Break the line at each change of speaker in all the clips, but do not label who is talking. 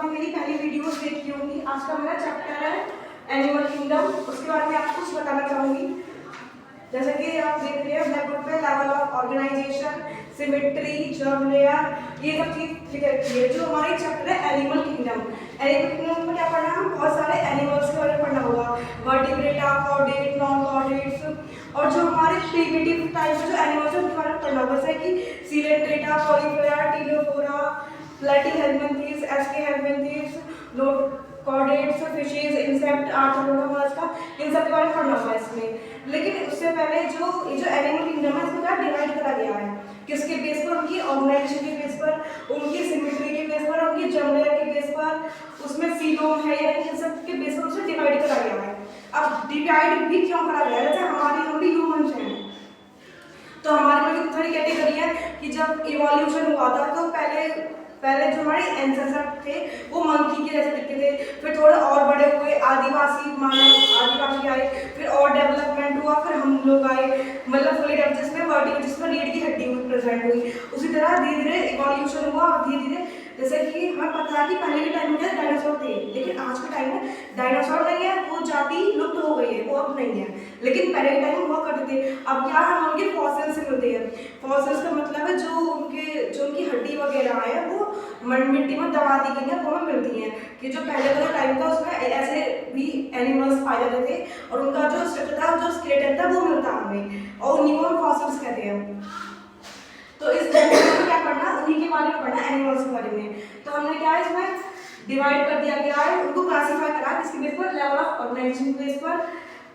लोग मेरी पहली वीडियोस देखी होंगी। आज का मेरा चैप्टर है एनिमल किंगडम। उसके बारे में आपको कुछ बताना चाहूँगी। जैसे कि आप देख रहे हैं ब्लैक बोर्ड पे level of organisation, symmetry, germ layer, ये सब चीज़ फिगर की है। जो हमारे चैप्टर है एनिमल किंगडम। एनिमल किंगडम में क्या पढ़ना है? हम बहुत सारे एनिमल्स के बारे में पढ़ना होगा, वर्टिब्रेटा, कॉर्डेट, नॉन कॉर्डेट्स, और जो हमारे प्रिमिटिव टाइप के जो एनिमल्स है उनके बारे में पढ़ना होगा, जैसे कि Coelenterata, Porifera, Ctenophora, Platyhelminthes, Aschelminthes, chordates, fishes, insect, Arthropoda का, इन सब के बारे में पढ़ना होगा इसमें। लेकिन उससे पहले जो एनिमल किंगडम है इसको क्या डिवाइड करा गया है, किसके बेस पर? उनकी ऑर्गेनाइजेशन के बेस पर, उनकी सिमेट्री के बेस पर, उनकी जर्म लेयर के बेस पर, उसमें सीलोम है या इन सब के बेस पर उसे डिवाइड करा गया है। अब डिवाइड भी क्यों करा गया है? जैसे हम भी ह्यूमंस हैं, तो हमारे में थोड़ी कैटेगरी है कि जब इवोल्यूशन हुआ था तो पहले जो हमारे एंसेस्टर थे वो मंकी के जैसे दिखते थे, फिर थोड़े और बड़े हुए, आदिवासी आए, फिर और डेवलपमेंट हुआ, फिर हम लोग आए, मतलब फुली डेवलप जिसमें रीढ़ की हड्डी प्रेजेंट हुई। उसी तरह धीरे धीरे इवोल्यूशन हुआ और धीरे धीरे, जैसे कि हमें पता है कि पहले के टाइम में डायनासोर थे, लेकिन आज के टाइम में डायनासोर नहीं है, वो जाति लुप्त हो गई है, वो अब नहीं है। लेकिन पहले के टाइम में हुआ करते थे। अब क्या हम उनके फॉसिल्स से मिलते हैं। फॉसिल्स का मतलब है जो उनकी हड्डी वगैरह है वो मिट्टी में दबा दी गई है, वो हमें मिलती हैं। कि जो पहले का टाइम था उसमें ऐसे भी एनिमल्स पाए जाते थे और उनका जो स्ट्रक्चर था, जो स्केलेटन था, वो मिलता हमें, और उन्हीं को हम फॉसिल्स कहते हैं। तो इस चैप्टर में क्या पढ़ना, उन्हीं के बारे में पढ़ना, एनिमल्स के बारे में। तो हमने क्या है इसमें डिवाइड कर दिया गया है, उनको क्लासीफाई करा किसके बेस पर? लेवल ऑफ ऑर्गेनाइजेशन के बेस पर,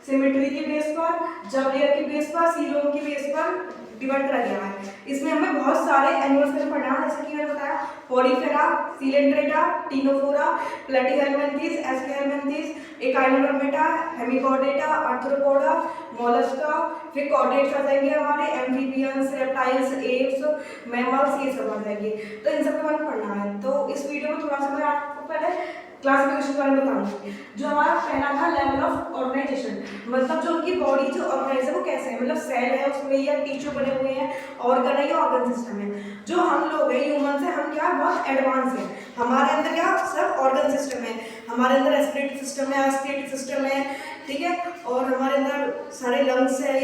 सिमेट्री के बेस पर, जर्म लेयर के बेस पर, सीलोम के बेस पर डिवाइड करा गया है। इसमें हमें बहुत सारे एनिमल्स का पढ़ना है, जैसे कि मैंने बताया Porifera, Coelenterata, Ctenophora, Platyhelminthes, Aschelminthes, Echinodermata, Hemichordata, Arthropoda, Mollusca, फिर कॉर्डेट्स आ जाएंगे हमारे, एम्फीबियंस, रेप्टाइल्स, एप्स, मैमल्स, ये सब आ जाएंगे। तो इन सब के बारे में पढ़ना है। तो इस वीडियो में थोड़ा सा मैं आपको पहले क्लासिफिकेशन के बारे में बताऊंगी। जो हमारा पहला था लेवल ऑफ ऑर्गेनाइजेशन, मतलब जो उनकी बॉडी जो ऑर्गेनाइज है वो कैसे है, मतलब सेल है उसमें या टिश्यू बने हुए हैं, ऑर्गन है या ऑर्गन सिस्टम है। जो हम लोग हैं ह्यूमन से, हम क्या बहुत एडवांस हैं, हमारे अंदर क्या सब ऑर्गन सिस्टम है, हमारे अंदर रेस्पिरेटरी सिस्टम है, एस्पिरेटरी सिस्टम है, ठीक है, और हमारे अंदर सारे लंग्स है,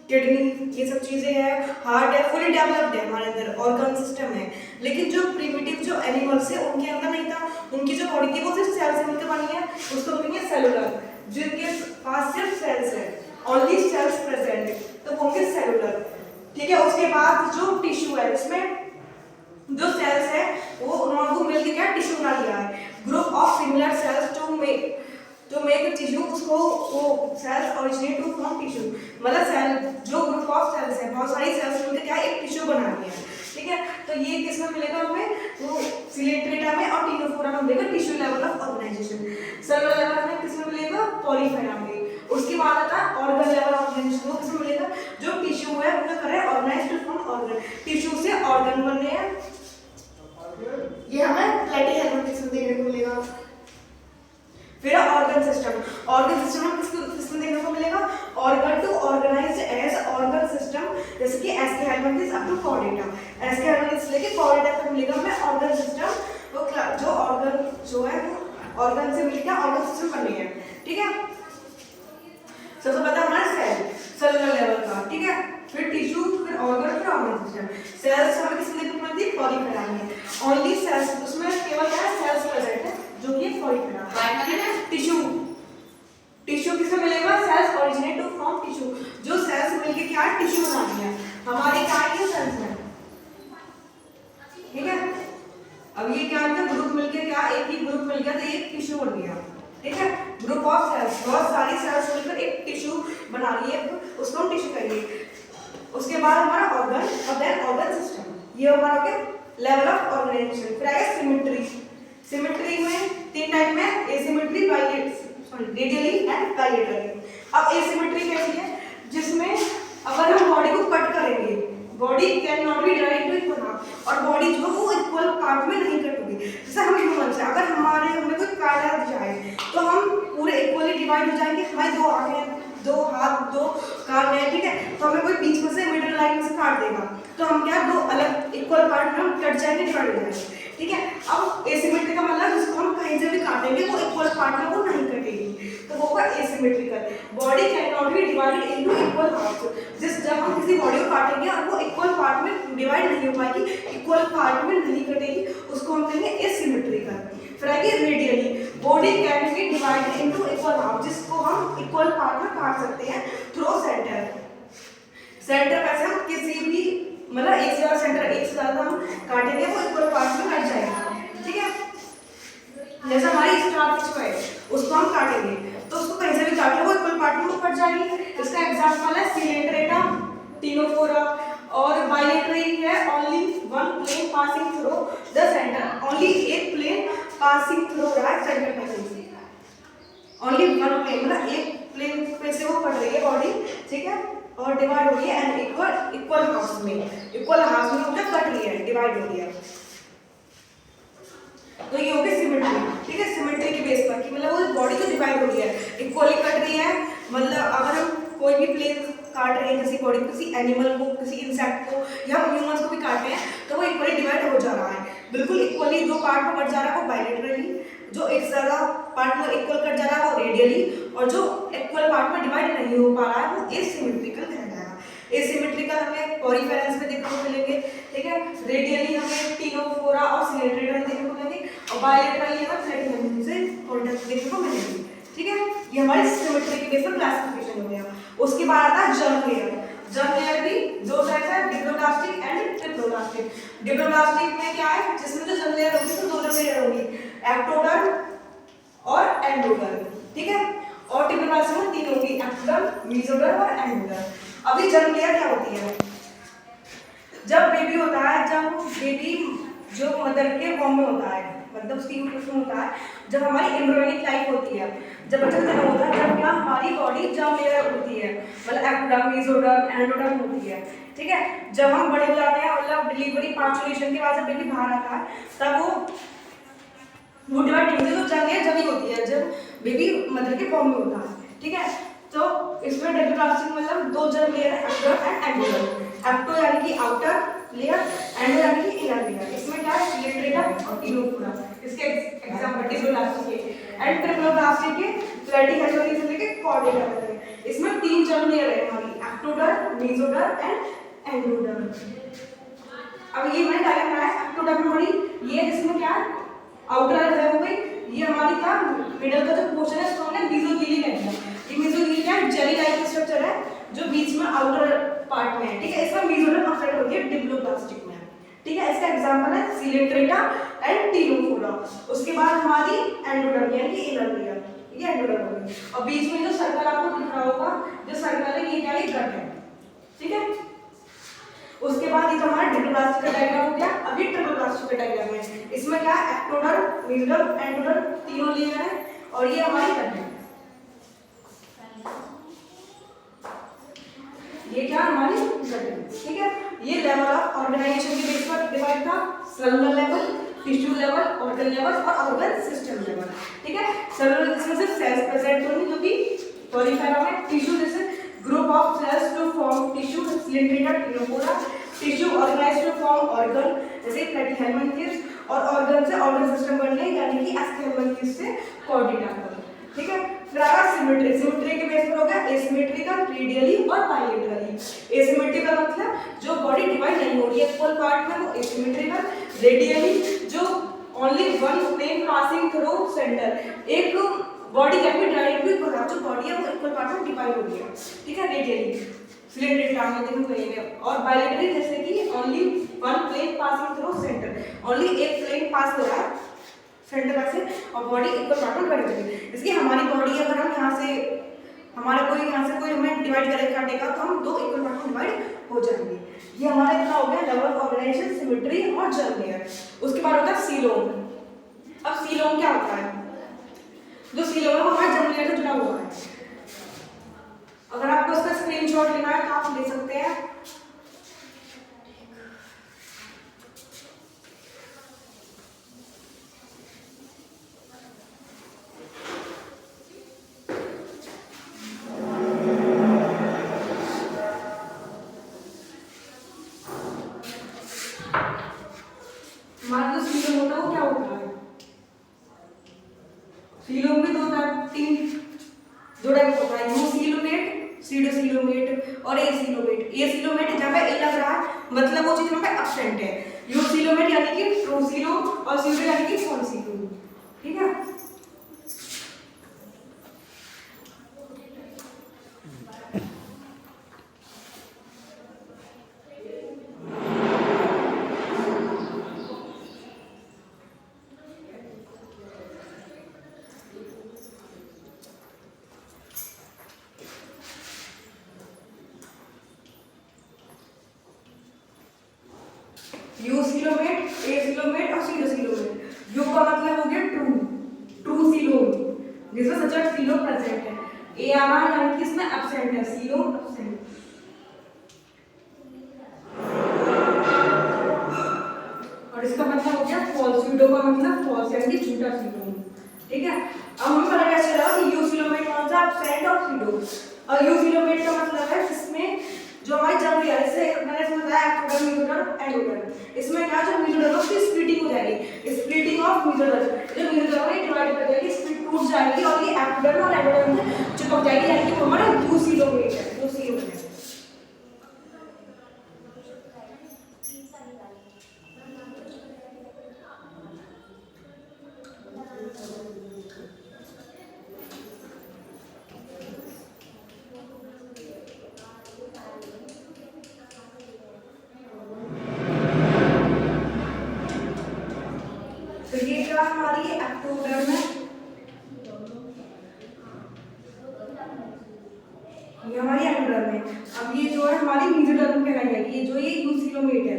किडनी, ये सब चीज़ें हैं, हार्ट है, फुली डेवलप्ड है, हमारे अंदर ऑर्गन सिस्टम है। लेकिन जो प्रिमिटिव जो एनिमल्स है उनके अंदर नहीं था, उनकी जो बॉडी थी वो सिर्फ सेल से मिलकर बनी है, उसको बोलेंगे सेलुलर। जिनके पास सिर्फ सेल्स है, ओनली सेल्स प्रेजेंट, तो वो होंगे सेलुलर, ठीक है। उसके बाद जो टिश्यू है उसमें जो सेल्स है वो उनको मिलकर क्या टिश्यू बना लिया है, group of similar cells to make tissue, उसको वो cells originate to from tissue, मतलब सेल जो ग्रुप ऑफ सेल्स है, बहुत सारी सेल्स मिलकर क्या एक टिश्यू बना लिया है, ठीक है। तो ये किसमें मिलेगा हमें? वो सिलेंट्रेटा में और टीनोफोरा में मिलेगा tissue level of organisation. Cellular level में किसमें मिलेगा? पॉलीफेरा में। उसके बाद आता है ऑर्गन लेवल ऑफ ऑर्गेनाइजेशन, वो किसमें मिलेगा? जो टिश्यू है वो कर रहा है ऑर्गेनाइज्ड फ्रॉम ऑर्गन, टिश्यू से ऑर्गन बन रहे हैं, ये हमें प्लेटीहेल्मिन्थेस में देखने को मिलेगा। फिर ऑर्गन सिस्टम में किसमें देखने को मिलेगा? Organ to organised as organ system, जैसे कि Aschelminthes up to Chordata, Aschelminthes लेके कॉर्डेटा तक मिलेगा हमें ऑर्गन सिस्टम। वो जो ऑर्गन जो है वो ऑर्गन से मिलकर ऑर्गन सिस्टम बन रही है, ठीक है। सबसे पहले हमारा सेलुलर लेवल का, ठीक है, फिर टिश्यू, फिर ऑर्गन, फिर ऑर्गन सिस्टम। सेल्स हमें किसमें देखने को मिलती है? पॉलीफेरा में। ओनली सेल्स, उसमें केवल क्या है? सेल्स प्रेजेंट है, जो कि पॉलीफेरा। टिश्यू किसमें मिलेगा? Cells originate to from tissue, जो सेल्स मिलके क्या है? टिश्यू बना रही है हमारे, क्या है? सेल्स है, ठीक है। अब ये क्या है? ग्रुप मिलके क्या, एक ही ग्रुप मिल गया तो एक टिश्यू बन गया, ठीक है। ग्रुप ऑफ सेल्स, बहुत सारी सेल्स मिलकर एक टिश्यू बना रही है, उसको हम टिश्यू कहेंगे। उसके बाद हमारा ऑर्गन और देन ऑर्गन सिस्टम, ये हमारा क्या लेवल ऑफ ऑर्गेनाइजेशन। फिर आएगा सिमेट्री। सिमेट्री में तीन टाइप में, एसिमेट्री, रेडियली एंड बाइलेटरली। अब एसिमेट्री कैसी है? जिसमें अगर हम बॉडी को कट करेंगे, body can not be divided to equal half, और बॉडी जो वो इक्वल पार्ट में नहीं कट होगी। जैसे हम ह्यूमन से अगर हमें कोई काटा जाए तो हम पूरे इक्वली डिवाइड हो जाएंगे, हमारे दो आंखें, दो हाथ, दो कान है, ठीक है, तो हमें कोई बीच में से मिडिल लाइन में से काट देगा तो हम क्या दो अलग इक्वल पार्ट में हम कट जाएंगे, डिवाइड हो जाएंगे, ठीक है। अब एसिमेट्री का मतलब जिसको काटेंगे वो इक्वल पार्ट में वो नहीं कटेगी, तो वो होगा asymmetrical. Body can not be divided into equal halves. जब हम किसी बॉडी को काटेंगे और वो इक्वल पार्ट में डिवाइड नहीं हो पाएगी, इक्वल पार्ट में नहीं कटेगी, उसको हम कहेंगे एसिमेट्रिकल। फिर आगे radially, body can be divided into equal half, जिसको हम इक्वल पार्ट में काट सकते हैं थ्रू सेंटर। सेंटर पैसे हम किसी भी मतलब एक से ज्यादा सेंटर, एक से ज्यादा हम काटेंगे वो इक्वल पार्ट में कट जाएगा, ठीक है। जैसे हमारी स्टार फिश है उसको हम काटेंगे तो उसको कहीं से भी काट लो वो इक्वल पार्ट में कट जाएगी। इसका एग्जांपल है सिलेंड्रेटा, टीनोफोरा, और बाइलेटरी है only one plane passing through the centre, only एक प्लेन पासिंग थ्रू रहा है सेंटर पे, ओनली वन प्लेन मतलब एक प्लेन पे से वो कट रही है बॉडी, ठीक है, और डिवाइड हो रही है एंड इक्वल हाफ में, इक्वल हाफ में मतलब कट रही है, डिवाइड हो रही है। तो ये हो गई सिमेट्री, ठीक है, सिमेट्री के बेस पर कि मतलब वो बॉडी तो डिवाइड हो रही है, इक्वली कट रही है। मतलब अगर हम कोई भी प्लेन काट रहे हैं किसी बॉडी, किसी एनिमल को, किसी इंसेक्ट को या ह्यूमंस को भी काट रहे हैं तो वो इक्वली डिवाइड हो जा रहा है, बिल्कुल इक्वली। जो पार्ट में कट जा रहा है वो बायलेटरली, जो एक ज्यादा पार्ट में इक्वल कट जा रहा है वो रेडियली, और जो इक्वल पार्ट में डिवाइड नहीं हो पा रहा है वो एसिमेट्रिकल कहलाएगा। एसिमेट्रिकल हमें पॉलीफेरेंस में देखने को मिलेंगे, ठीक है, रेडियली हमें टीनोफोरा और सिलेंड्रेटा में देखने को मिलेंगे, और बायलेटरली हमें प्लेटिनम से कॉन्टेक्ट देखने को मिलेगी, ठीक है। ये हमारी सिमेट्री के बेस पर क्लासिफिकेशन हो गया। उसके बाद आता है जर्म लेयर। जर्म लेयर भी दो टाइप है, डिप्लोब्लास्टिक एंड ट्रिप्लोब्लास्टिक। डिप्लोब्लास्टिक में क्या है, जिसमें तो जर्म लेयर होगी तो दो जर्म लेयर होगी, एक्टोडर्म और एंडोडर्म, ठीक है, और ट्रिप्लोब्लास्टिक में तीन होगी, एक्टोडर्म, मेसोडर्म और एंडोडर्म। अभी जर्म लेयर क्या होती है, जब बेबी होता है, जब बेबी जो मदर के वॉम में होता है, मतलब उसकी यूट्रस में होता है, जब हमारी एम्ब्रियोनिक लाइफ होती है, जब बच्चा जन्म होता है, जब क्या हमारी बॉडी जर्म लेयर होती है, मतलब एक्टोडर्म, मेसोडर्म, एंडोडर्म होती है, ठीक है। जब हम बड़े हो जाते हैं, मतलब डिलीवरी पार्चुलेशन के बाद जब बेबी बाहर आता है तब वो डिवाइड नहीं होती, तो जर्म लेयर जब ही होती है जब बेबी मदर के वॉम में होता है, ठीक है। तो इसमें डिप्लोब्लास्टिक मतलब दो जर्म लेयर है, एक्टो एंड एंडोडर्म। एक्टो यानी कि आउटर लेयर, एंडो यानी कि इनर लेयर। इसमें क्या है, सिलेंड्रेटा और टीनोफोरा, इसके एग्जांपल डिप्लोब्लास्टिक के, एंड ट्रिप्लोब्लास्टिक के प्लेटिहेल्मिन्थेस से लेके कॉर्डेटा तक। इसमें तीन जर्म लेयर है हमारी, एक्टोडर्म, मेसोडर्म एंड एंडोडर्म। अब ये मैंने डायग्राम बनाया, एक्टोडर्म हमारी ये, इसमें क्या है, आउटर लेयर हो गई, ये हमारी क्या मिडल का जो पोर्शन है इसको हमने मेसोथीलिया कहते हैं। ये मेसोथीलिया जेली लाइक स्ट्रक्चर है जो बीच में आउटर पार्ट में है, ठीक है। इसमें मेसोडर्म अफेक्ट होती है डिप्लोब्लास्टिक में, ठीक है। इसका एग्जांपल है सिलेंड्रेटा एंड टीनोफोरा। उसके बाद हमारी एंडोडर्म यानी कि इनर लेयर, ये एंडोडर्म होगी, और बीच में जो सर्कल आपको दिख रहा होगा, जो सर्कल है ये क्या है, गट है, ठीक है। उसके बाद ये तो हमारा डिप्लोब्लास्टिक का डायग्राम हो गया। अभी ट्रिप्लोब्लास्टिक का डायग्राम है, इसमें क्या है, एक्टोडर्म, मेसोडर्म, एंडोडर्म तीनों लेयर है, और ये हमारी गट है, ये क्या हमारी गट है, ठीक है। ये लेवल ऑफ ऑर्गेनाइजेशन के बेस पर डिवाइड था, cellular level, tissue level, organ level और ऑर्गन सिस्टम लेवल, ठीक है। सेलुलर इसमें सिर्फ सेल्स प्रेजेंट होंगी जो कि पॉलीफेरा में, टिश्यू जैसे group of cells to form tissue, Coelenterata, Ctenophora, tissue organised to form organ जैसे प्लेटिहेल्मिन्थेस, और ऑर्गन से ऑर्गन सिस्टम बनने यानी कि एस्केहेल्मिन्थेस से कॉर्डेटा तक, ठीक है। फिर आगा सिमेट्री। सिमेट्री के बेस पर हो गया एसिमेट्रिकल, रेडियली और बायलेटरली। एसिमेट्रिकल मतलब जो बॉडी डिवाइड नहीं हो रही है इक्वल पार्ट में वो एसिमेट्रिकल। रेडियली जो only one plane passing through centre, एक body can be divided into equal, जो बॉडी है वो इक्वल पार्ट में डिवाइड हो रही है, ठीक है, रेडियली सिलेंड्रिकल में देखो करेंगे। और बायलेटरली जैसे कि only one plane passing through centre, only एक प्लेन पास हो रहा है सेंटर पर से और बॉडी इक्वल पार्ट में डिवाइड होगी। इसलिए हमारी बॉडी अगर हम यहाँ से हमारा कोई यहाँ से कोई हमें डिवाइड करेगा काटेगा तो हम दो इक्वल पार्ट में डिवाइड हो जाएंगे। ये हमारा इतना हो गया लेवल ऑफ ऑर्गेनाइजेशन, सिमेट्री और जर्म लेयर। उसके बाद होता है सीलोम। अब सीलोम क्या होता है, जो सीलोम है वो हमारे जर्म लेयर से जुड़ा हुआ है। अगर आपको इसका स्क्रीनशॉट लेना है तो आप ले सकते हैं। हमारा जो सीलोम होता है वो क्या होता है, सीलोम भी 2 3 टाइप होता है, यूसीलोमेट, सीडोसीलोमेट और एसीलोमेट। एसीलोमेट जहाँ पे ए लग रहा है मतलब वो चीज वहाँ पे एब्सेंट है। यूसीलोमेट यानी कि ट्रूसीलोम और सीडो यानी कि फॉल्सीलोम। ठीक है, यूसीलोमेट, एसीलोमेट और सीडोसीलोमेट। यू का मतलब हो गया ट्रूसीलोम जिसमें सच सीलोम प्रेजेंट है। ए आ रहा है यानी कि इसमें एब्सेंट है, सीलोम एब्सेंट। और इसका मतलब हो गया फॉल्स। सीडो का मतलब फॉल्स यानी कि झूठा सीलोम। ठीक है, अब हमें पता कैसे चला कि यूसीलोमेट कौन सा, एब्सेंट और सीडो। और यूसीलोमेट का मतलब है जिसमें जो हमारी जंग है, जैसे मैंने समझाया एक्टोडर्म, मेसोडर्म, एंडोडर्म। इसमें क्या जो मेसोडर्म उसकी स्प्लिटिंग हो जाएगी, स्प्लिटिंग ऑफ मेसोडर्म। जो मेसोडर्म है डिवाइड कर जाएगी, स्प्लिट टूट जाएगी और ये एक्टोडर्म और एंडोडर्म में चिपक जाएगी, यानी कि वो हमारा यूसीलोमेट है। यूसीलोमेट है। तो ये क्या हमारी एक्टोडर्म है, ये हमारी एंडोडर्म है। अब ये जो है हमारी मेसोडर्म कहलाई जाएगी, ये जो ये यूसीलोमेट है।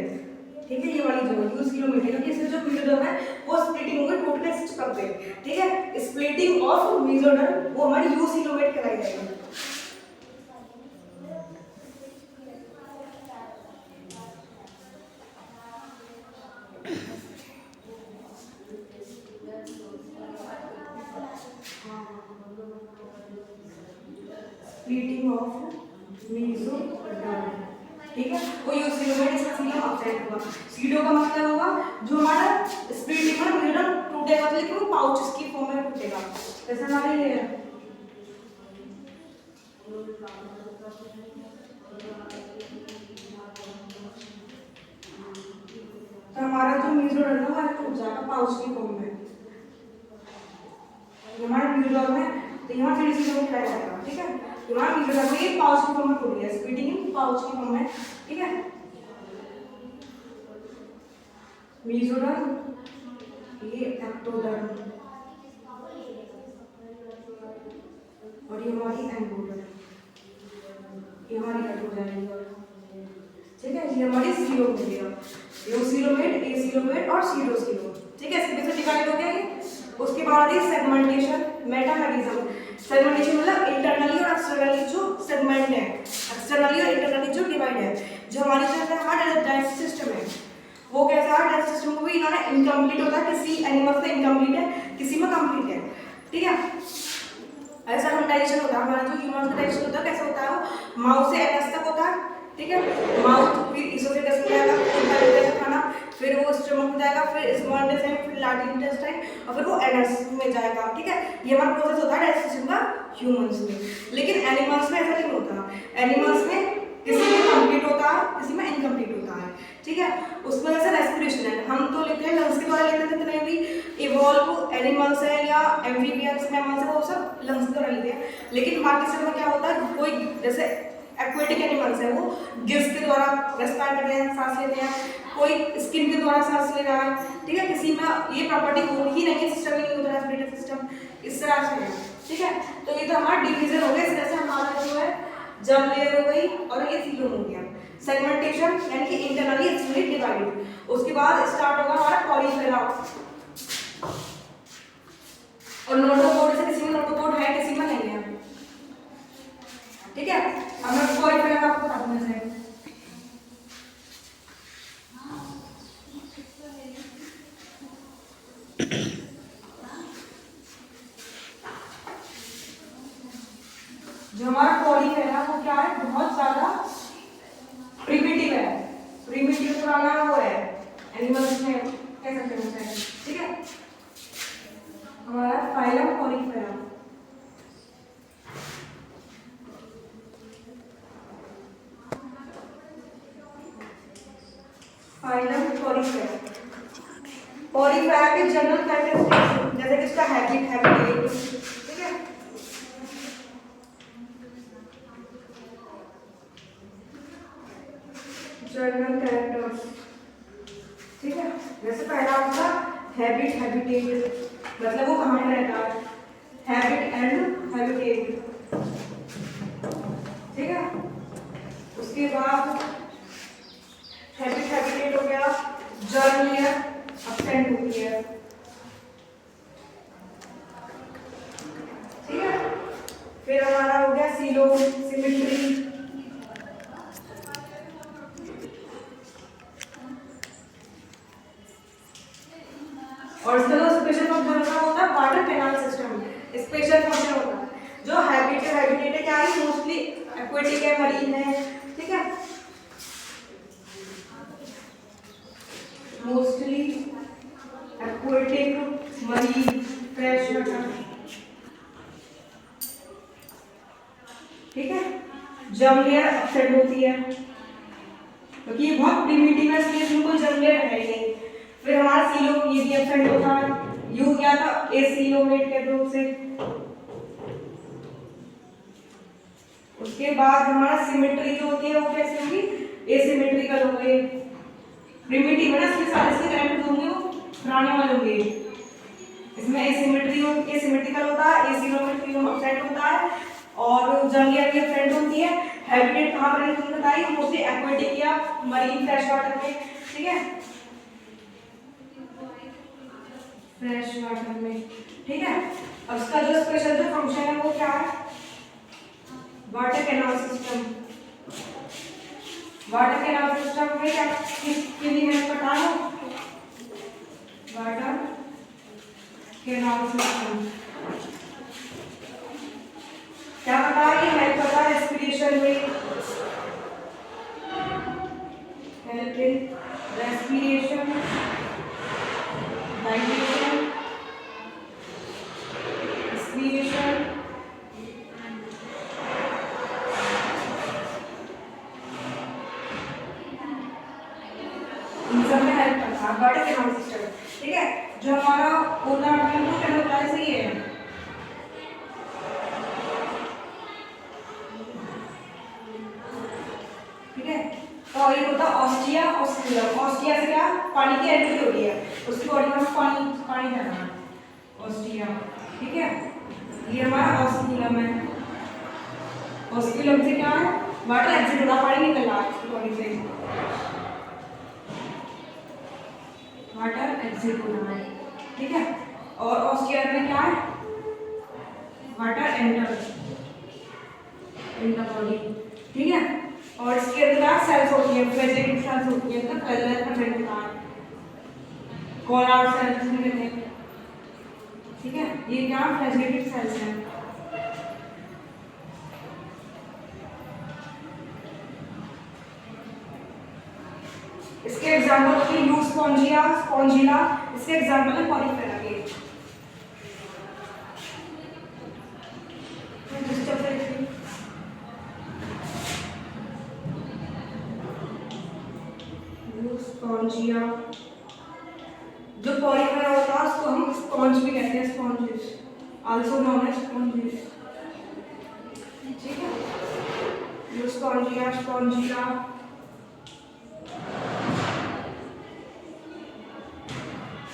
ठीक है, ये वाली जो यूसीलोमेट है क्योंकि इससे जो मेसोडर्म है वो स्प्लिटिंग हो गई, टोटल चिपक गए। ठीक है, स्प्लिटिंग ऑफ मेसोडर्म वो हमारी यूसीलोमेट कहलाई जाएगी। Splitting of mesoderm. ठीक है, वो यूसीलोमेट इसका सीलोम एब्सेंट होगा। सीडो का मतलब होगा जो हमारा स्प्लिटिंग में मेसोडर्म टूटेगा तो लेकिन वो पाउचेस की फॉर्म में टूटेगा। जैसे हमारे ये तो हमारा जो मेसोडर्म है वो टूट जाएगा पाउच की फॉर्म में। हमारा मेसोडर्म है तो यहाँ थोड़ी सी जगह ट्राई करेगा। ठीक है, हमारा मेसोडर्म ये पाउच की फॉर्म में टूट गया, स्प्लिटिंग पाउच की फॉर्म में। ठीक है, मेसोडर्म, ये एक्टोडर्म और ये हमारी एंडोडर्म, ये हमारी कट हो जाएगी। ठीक है, ये हमारी सीलोम हो गया, यूसीलोमेट, एसीलोमेट और सीडोसीलोम। ठीक है, इसके कैसे डिवाइड हो गया ये। उसके बाद ये सेगमेंटेशन, मेटामेरिज्म। सेगमेंटेशन मतलब इंटरनली और एक्सटर्नली जो सेगमेंट है, एक्सटर्नली और इंटरनली जो डिवाइड है। जो हमारी जो हमारा डाइजेस्टिव सिस्टम है वो कैसा है, डाइजेस्टिव सिस्टम को भी इन्होंने इनकम्प्लीट होता है, किसी एनिमल्स में इनकम्प्लीट है, किसी में कंप्लीट है। ठीक है, ऐसा हम डाइजेशन होता है हमारा जो ह्यूमन का डाइजेशन होता है कैसे होता है, वो माउथ से एनस तक होता है। ठीक है, माउथ फिर इसोफेगस में जाएगा, फिर खाना, फिर वो स्टमक में जाएगा, फिर स्मॉल इंटेस्टाइन, फिर लार्ज इंटेस्टाइन और फिर वो एनस में जाएगा। ठीक है, ये हमारा प्रोसेस होता है डाइजेशन का ह्यूमंस में। लेकिन एनिमल्स में ऐसा नहीं होता, एनिमल्स में किसी में कंप्लीट होता है, किसी में इनकम्प्लीट होता है। ठीक है, उसमें जैसे रेस्पिरेशन है, हम तो लेते हैं लंग्स के द्वारा लेते हैं, जितने भी इवॉल्व एनिमल्स है या एम्फीबियंस मैमल्स है वो सब लंग्स के द्वारा लेते हैं। लेकिन बाकी सब में क्या होता है, कोई जैसे एक्वेटिक एनिमल्स है वो गिल्स के द्वारा रेस्पायर करते हैं, सांस लेते हैं, कोई स्किन के द्वारा सांस ले रहा है। ठीक है, किसी में ये प्रॉपर्टी हो ही नहीं है, सिस्टम ही नहीं होता रेस्पिरेटरी सिस्टम, इस तरह से है। ठीक है, तो ये तो हमारा डिवीजन हो गया, इस तरह से हमारा जो है जर्म लेयर हो गई और ये सीलोम हो गया। सेगमेंटेशन यानी कि इंटरनली एक्सटर्नली डिवाइडेड। उसके बाद स्टार्ट होगा हमारा पॉलीफेरा और नोटोपोड, से किसी में नोटोपोड है किसी में नहीं है। ठीक है, अब मैं पॉलीफेरा का आपको बता दूंगा सर। जो हमारा पॉलीफेरा वो क्या है, बहुत ज्यादा प्रिमिटिव है। प्रिमिटिव पुराना वो है एनिमल्स में कह सकते हैं। ठीक है, हमारा फाइलम पॉलीफेरा। पॉलीफेरा के जनरल कैरेक्टरिस्टिक्स जैसे कि इसका हैबिटेट, ठीक है, जनरल कैरेक्टर्स, ठीक है। जैसे पहला आपका हैबिटेट, मतलब वो कहाँ पे रहता है, हैबिट एंड हैबिटेट, ठीक है। उसके बाद हैबिटेट हो गया, जर्म लेयर एब्सेंट होती है, ठीक है। फिर हमारा हो गया सीलोम, सिमेट्री, और इसका जो स्पेशल फंक्शन होता है water canal system, special function होता है। जो हैबिटेट है क्या है, मोस्टली एक्वेटिक है, मरीन है, ठीक है, mostly aquatic, marine, fresh water, ठीक है। जर्म लेयर एब्सेंट होती है क्योंकि ये बहुत प्रिमिटिव है, इसलिए इसमें कोई जर्म लेयर है ही नहीं। फिर हमारा सीलोम, ये भी एब्सेंट होता है, यू क्या था, एसीलोमेट के रूप से। उसके बाद हमारा सिमेट्री जो होती है वो कैसे होगी, एसिमेट्रिकल हो गई, प्रिमिटिव है ना, इसलिए सारे इसके कैरेक्टर्स होंगे वो पुराने वाले होंगे। इसमें एसिमेट्रिकल होता है, एसीलोमेट एब्सेंट होता है, और जर्म लेयर भी एब्सेंट होती है। हैबिटेट कहाँ पर है तुमने बताई, मोस्टली एक्वेटिक या मरीन फ्रेश वाटर में, ठीक है, फ्रेश वाटर में, ठीक है। अब इसका जो स्पेशल जो फंक्शन है वो क्या है, water canal system. Water canal system में क्या किसके लिए हेल्प करता है, वाटर कैनाल सिस्टम क्या करता है, ये हेल्प करता है रेस्पिरेशन में, हेल्प इन रेस्पिरेशन, डाइजेशन, एक्सपीरिएशन, इन सब में हेल्प करता है वाटर कैनाल सिस्टम, ठीक है। जो हमारा ओला वो क्या होता है, सही है, ठीक है। और ये होता है ऑस्टिया ऑस्टिलम। ऑस्टिया से क्या, पानी की एंट्री होती है, उसकी बॉडी में पानी जाना है, ऑस्टिया, ठीक है। ये हमारा ऑस्टिलम है, ऑस्टिलम से क्या है, वाटर एग्जिट हो रहा, पानी निकल रहा है इसकी बॉडी से, वाटर एग्जिट हो रहा है, ठीक है। और ऑस्टिया में क्या है, water enter in the body, ठीक है। और इसके अंदर सेल्स होती है, फ्लैजेलेटेड सेल्स होती है, तो फ्लैजेलेट प्रेजेंट होता है, कॉलर सेल्स में कहते हैं, ठीक है। ये क्या फ्लैजेलेटेड सेल्स हैं, इसके एग्जांपल होते हैं यूस्पोंजिया, स्पोंजिला, इसके एग्जांपल है पॉलीफेरा के। स्पॉन्जिया, जो पॉलीफेरा होता है उसको हम स्पॉन्ज भी कहते हैं, sponges, also known as sponges, ठीक है। जो स्पॉन्जिया, स्पॉन्जिया,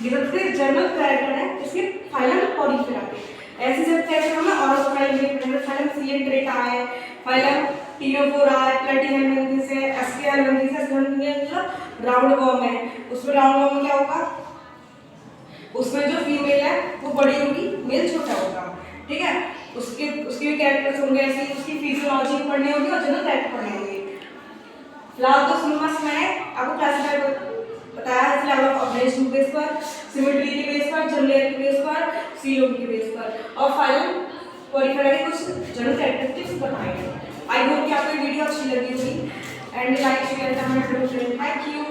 ये सबसे जनरल कैरेक्टर है इसके फाइलम पॉलीफेरा के। ऐसे सब कैरेक्टर हमें ऑरोफाइलम में पढ़ेंगे, फाइलम सिलेंट्रेटा है, फाइलम टीनोफोरा है, प्लेटिहेल्मिन्थस है, एस्केहेल्मिन्थस मतलब राउंड वॉर्म है। उसमें राउंड वॉर्म में क्या होगा, उसमें जो फीमेल है वो बड़ी होगी, मेल छोटा होगा, ठीक है। उसके भी कैरेक्टर्स होंगे, ऐसे उसकी फिजियोलॉजी पढ़नी होगी और जनरल कैरेक्टर पढ़ने होंगे। फिलहाल तो सिलेबस में आपको क्लासिफाई बताया है, लेवल ऑफ ऑर्गेनाइजेशन के बेस पर, सिमेट्री के बेस पर, जर्म लेयर के बेस पर, सीलोम के बेस पर, और फाइलम पॉलीफेरा के कुछ जनरल कैरेक्टरिस्टिक्स बताए हैं। आई होप कि आपको ये वीडियो अच्छी लगी होगी, एंड लाइक शेयर करना जरूर करें। Thank you.